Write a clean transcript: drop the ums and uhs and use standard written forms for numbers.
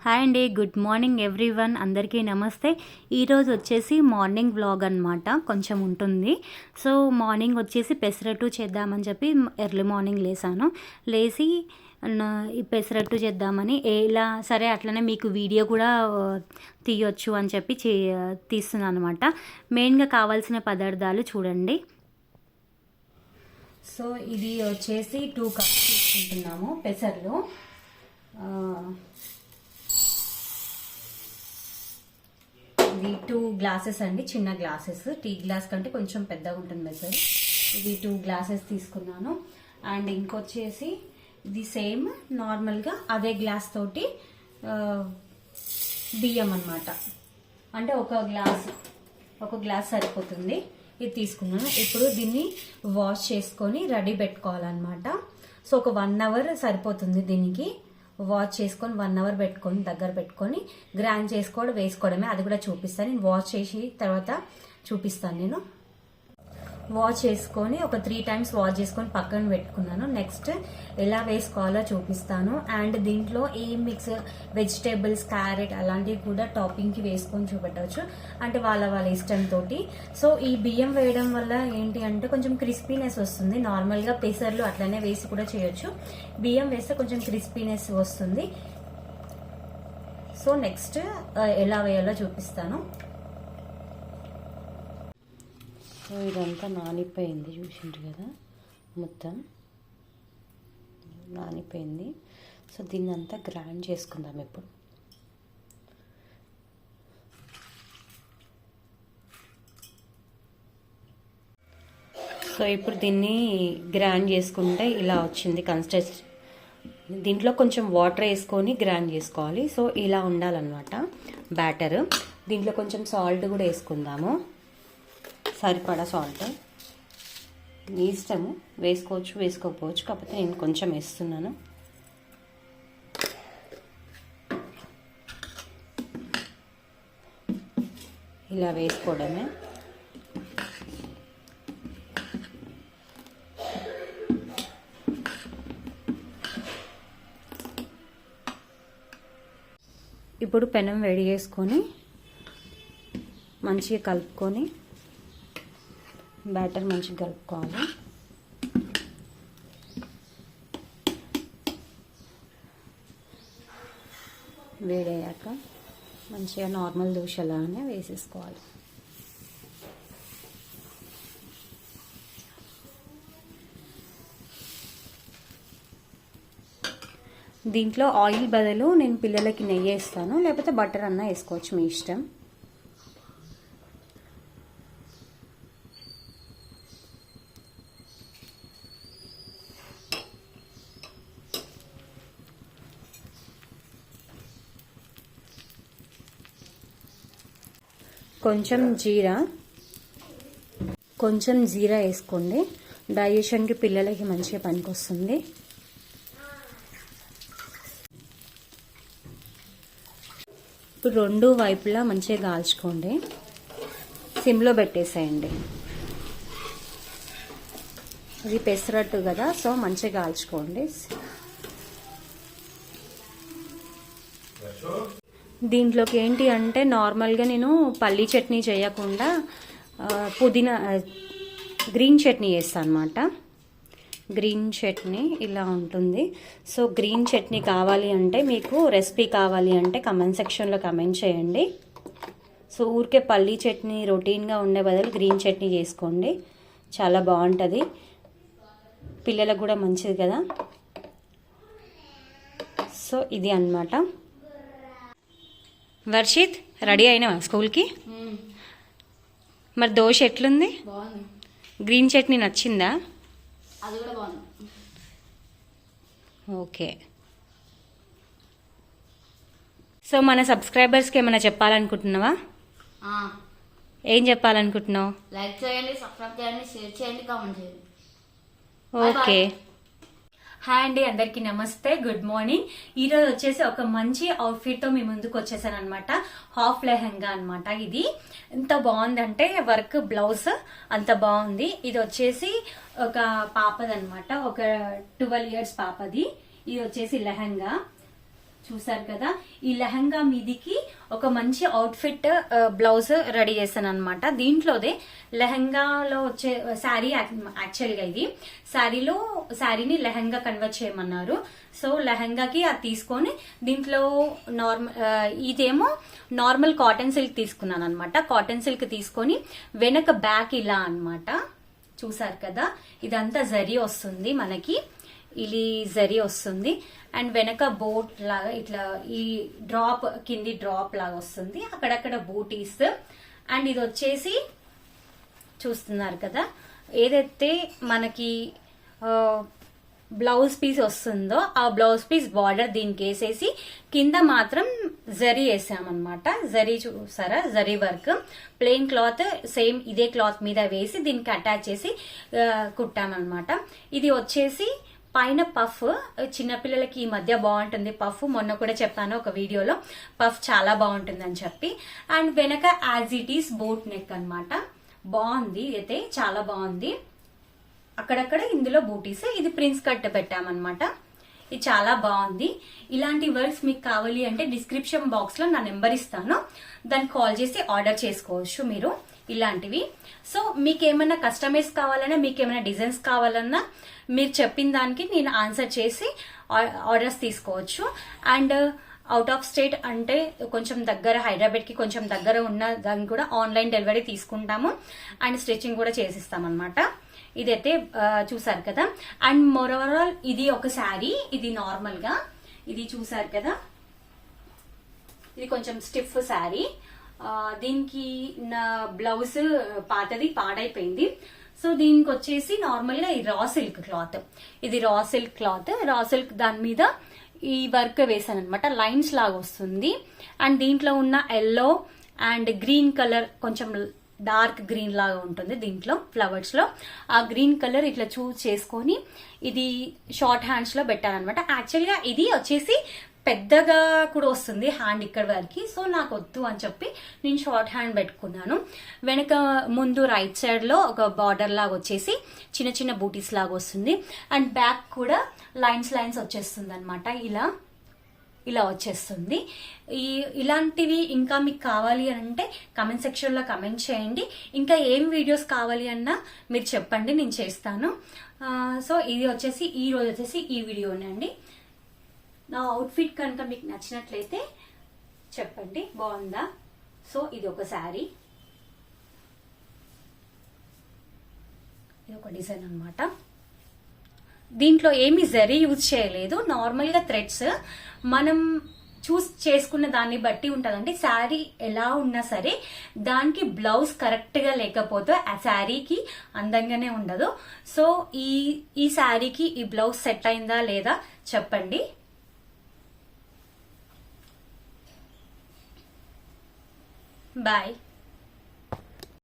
Hi అండి, good morning everyone. అందరికీ నమస్తే. ఈరోజు వచ్చేసి మార్నింగ్ వ్లాగ్ అనమాట, కొంచెం ఉంటుంది. సో మార్నింగ్ వచ్చేసి పెసరట్టు చేద్దామని చెప్పి ఎర్లీ మార్నింగ్ లేచి ఈ పెసరట్టు చేద్దామని ఇలా సరే అట్లనే మీకు వీడియో కూడా తీయొచ్చు అని చెప్పి తీస్తున్నాను అనమాట. మెయిన్గా కావాల్సిన పదార్థాలు చూడండి. సో ఇది వచ్చేసి 2 కప్స్ తీసుకుంటున్నాము పెసర్లు. ఇది 2 గ్లాసెస్ అండి, చిన్న గ్లాసెస్. టీ గ్లాస్ కంటే కొంచెం పెద్దగా ఉంటుంది మెజర్. ఇది 2 గ్లాసెస్ తీసుకున్నాను. అండ్ ఇంకొచ్చేసి ఇది సేమ్ నార్మల్గా అదే గ్లాస్ తోటి బియ్యం అనమాట. అంటే ఒక గ్లాస్ సరిపోతుంది. ఇది తీసుకున్నాను. ఇప్పుడు దీన్ని వాష్ చేసుకొని రెడీ పెట్టుకోవాలన్నమాట. సో ఒక 1 అవర్ సరిపోతుంది దీనికి. వాష్ చేసుకొని 1 అవర్ పెట్టుకొని దగ్గర పెట్టుకొని గ్రైండ్ చేసుకోవడం వేసుకోవడమే. అది కూడా చూపిస్తాను నేను. వాష్ చేసి తర్వాత చూపిస్తాను నేను. వాష్ చేసుకొని ఒక 3 టైమ్స్ వాష్ చేసుకొని పక్కన పెట్టుకున్నాను. నెక్స్ట్ ఎలా వేసుకోవాలో చూపిస్తాను. అండ్ దీంట్లో ఈ మిక్స్ వెజిటేబుల్స్, క్యారెట్ అలాంటివి కూడా టాపింగ్కి వేసుకొని చూపెట్టవచ్చు, అంటే వాళ్ళ ఇష్టంతో. సో ఈ బియ్యం వేయడం వల్ల ఏంటి అంటే కొంచెం క్రిస్పీనెస్ వస్తుంది. నార్మల్గా పెసర్లు అట్లనే వేసి కూడా చేయొచ్చు. బియ్యం వేస్తే కొంచెం క్రిస్పీనెస్ వస్తుంది. సో నెక్స్ట్ ఎలా వేయాలో చూపిస్తాను. సో ఇదంతా నానిపోయింది, చూసిండ్రు కదా, మొత్తం నానిపోయింది. సో దీన్ని అంతా గ్రైండ్ చేసుకుందాం ఇప్పుడు. సో ఇప్పుడు దీన్ని గ్రైండ్ చేసుకుంటే ఇలా వచ్చింది కన్సిస్టెన్సీ. దీంట్లో కొంచెం వాటర్ వేసుకొని గ్రైండ్ చేసుకోవాలి. సో ఇలా ఉండాలన్నమాట బ్యాటర్. దీంట్లో కొంచెం సాల్ట్ కూడా వేసుకుందాము, సరిపడా సాల్ట్. మీ ఇష్టము, వేసుకోవచ్చు వేసుకోకపోవచ్చు, కాకపోతే నేను కొంచెం వేస్తున్నాను. ఇలా వేసుకోవడమే. ఇప్పుడు పెనం వేడి చేసుకొని మంచిగా కలుపుకొని బ్యాటర్ మంచిగా కలుపుకోవాలి. వేడయ్యాక మంచిగా నార్మల్ దోశలానే వేసేసుకోవాలి. దీంట్లో ఆయిల్ బదులు నేను పిల్లలకి నెయ్యి వేస్తాను, లేకపోతే బటర్ అన్నా వేసుకోవచ్చు, మీ ఇష్టం. కొంచెం జీరా వేసుకోండి. డైజెషన్కి పిల్లలకి మంచిగా పనికొస్తుంది. ఇప్పుడు 2 వైపులా మంచిగా కాల్చుకోండి. సిమ్లో పెట్టేసేయండి. ఇది పెసరట్టు కదా, సో మంచిగా కాల్చుకోండి. దీంట్లోకి ఏంటి అంటే నార్మల్గా నేను పల్లీ చట్నీ చేయకుండా గ్రీన్ చట్నీ చేస్తాను అనమాట. గ్రీన్ చట్నీ ఇలా ఉంటుంది. సో గ్రీన్ చట్నీ కావాలి అంటే, మీకు రెసిపీ కావాలి అంటే కమెంట్ సెక్షన్లో కమెంట్ చేయండి. సో ఊరికే పల్లీ చట్నీ రొటీన్గా ఉండే బదులు గ్రీన్ చట్నీ చేసుకోండి, చాలా బాగుంటుంది. పిల్లలకు కూడా మంచిది కదా. సో ఇది అన్నమాట. వర్షిత్, రెడీ అయినావా స్కూల్కి? మరి దోశ ఎట్లుంది? గ్రీన్ చట్నీ నచ్చిందా? ఓకే. సో మన సబ్స్క్రైబర్స్కి ఏమైనా చెప్పాలనుకుంటున్నావా? ఏం చెప్పాలనుకుంటున్నావు? లైక్ చేయండి, సబ్స్క్రైబ్ చేయండి, షేర్ చేయండి, కామెంట్ చేయండి. ఓకే. హాయ్ అండి, అందరికీ నమస్తే, గుడ్ మార్నింగ్. ఈరోజు వచ్చేసి ఒక మంచి అవుట్ఫిట్తో మీ ముందుకు వచ్చేసాను అనమాట. హాఫ్ లెహంగా అనమాట. ఇది ఎంత బాగుందంటే వర్క్, బ్లౌజ్ అంత బాగుంది. ఇది వచ్చేసి ఒక పాపది అనమాట, ఒక 12 years పాపది. ఇది వచ్చేసి లెహంగా. చూసారు కదా, ఈ లెహంగా మీదికి ఒక మంచి అవుట్ఫిట్ బ్లౌజ్ రెడీ చేశాను అనమాట. దీంట్లోదే లెహంగాలో వచ్చే శారీ, యాక్చువల్గా ఇది శారీని లెహంగా కన్వర్ట్ చేయమన్నారు. సో లెహంగాకి అది తీసుకొని దీంట్లో ఇదేమో నార్మల్ కాటన్ సిల్క్ తీసుకున్నాను అనమాట. కాటన్ సిల్క్ తీసుకొని వెనక బ్యాక్ ఇలా అన్నమాట. చూసారు కదా, ఇదంతా జరీ వస్తుంది మనకి, ఇది జరీ వస్తుంది. అండ్ వెనక బోట్ లాగా ఇట్లా ఈ డ్రాప్, కింది డ్రాప్ లాగా వస్తుంది, అక్కడక్కడ బూటీస్. అండ్ ఇది వచ్చేసి చూస్తున్నారు కదా, ఏదైతే మనకి బ్లౌజ్ పీస్ వస్తుందో ఆ బ్లౌజ్ పీస్ బార్డర్ దీనికి వేసేసి కింద మాత్రం జరీ వేసామన్నమాట. జరీ చూసారా, zari work. Plain cloth same ఇదే క్లాత్ మీద వేసి దీనికి అటాచ్ చేసి కుట్టామన్నమాట. ఇది వచ్చేసి పైన పఫ్, చిన్నపిల్లలకి ఈ మధ్య బాగుంటుంది పఫ్. మొన్న కూడా చెప్పాను ఒక వీడియోలో, పఫ్ చాలా బాగుంటుంది అని చెప్పి. అండ్ వెనక as it is boat neck అన్నమాట. బాగుంది, అయితే చాలా బాగుంది. అక్కడక్కడ ఇందులో బూటీస్, ఇది ప్రిన్స్ కట్ పెట్టామన్నమాట. ఇది చాలా బాగుంది. ఇలాంటి వర్క్స్ మీకు కావాలి అంటే డిస్క్రిప్షన్ బాక్స్ లో నా నెంబర్ ఇస్తాను, దాన్ని కాల్ చేసి ఆర్డర్ చేసుకోవచ్చు మీరు ఇలాంటివి. సో మీకు ఏమైనా కస్టమైజ్ కావాలన్నా, మీకు ఏమైనా డిజైన్స్ కావాలన్నా మీరు చెప్పిన దానికి నేను ఆన్సర్ చేసి ఆర్డర్స్ తీసుకోవచ్చు. అండ్ అవుట్ ఆఫ్ స్టేట్ అంటే కొంచెం దగ్గర, హైదరాబాద్ కి కొంచెం దగ్గర ఉన్న దాన్ని కూడా ఆన్లైన్ డెలివరీ తీసుకుంటాము అండ్ స్టిచ్చింగ్ కూడా చేసిస్తాం అనమాట. ఇదైతే చూసారు కదా. అండ్ మోరోవర్ ఇది ఒక శారీ, ఇది నార్మల్ గా ఇది చూసారు కదా, ఇది కొంచెం స్టిఫ్ శారీ. దీనికి నా బ్లౌజ్ పాతది పాడైపోయింది. సో దీనికి వచ్చేసి నార్మల్ గా ఈ రా సిల్క్ క్లాత్, ఇది raw silk cloth. Raw silk దాని మీద ఈ వర్క్ వేసాను అనమాట, లైన్స్ లాగా వస్తుంది. అండ్ దీంట్లో ఉన్న ఎల్లో అండ్ గ్రీన్ కలర్, కొంచెం డార్క్ గ్రీన్ లాగా ఉంటుంది దీంట్లో ఫ్లవర్స్ లో. ఆ గ్రీన్ కలర్ ఇట్లా చూస్ చేసుకొని ఇది షార్ట్ హ్యాండ్స్ లో పెట్టాను అనమాట. యాక్చువల్ గా ఇది వచ్చేసి పెద్దగా కూడా వస్తుంది హ్యాండ్ ఇక్కడ వరకు. సో నాకు వద్దు అని చెప్పి నేను షార్ట్ హ్యాండ్ పెట్టుకున్నాను. వెనక ముందు రైట్ సైడ్ లో ఒక బార్డర్ లాగా వచ్చేసి చిన్న చిన్న బూటీస్ లాగా వస్తుంది. అండ్ బ్యాక్ కూడా లైన్స్ వచ్చేస్తుంది అనమాట. ఇలా వచ్చేస్తుంది. ఇలాంటివి ఇంకా మీకు కావాలి అంటే కమెంట్ సెక్షన్ లో కమెంట్ చేయండి. ఇంకా ఏం వీడియోస్ కావాలి అన్నా మీరు చెప్పండి, నేను చేస్తాను. సో ఇది వచ్చేసి ఈ రోజు వచ్చేసి ఈ వీడియోనండి. నా అవుట్ఫిట్ కనుక మీకు నచ్చినట్లయితే చెప్పండి, బాగుందా. సో ఇది ఒక శారీ, ఇది ఒక డిజైన్ అన్నమాట. దీంట్లో ఏమి జరీ యూజ్ చేయలేదు, నార్మల్ గా థ్రెడ్స్. మనం చూస్ చేసుకున్న దాన్ని బట్టి ఉంటదండి. శారీ ఎలా ఉన్నా సరే దానికి బ్లౌజ్ కరెక్ట్ గా లేకపోతే ఆ శారీకి అందంగానే ఉండదు. సో ఈ శారీకి ఈ బ్లౌజ్ సెట్ అయిందా లేదా చెప్పండి. బాయ్.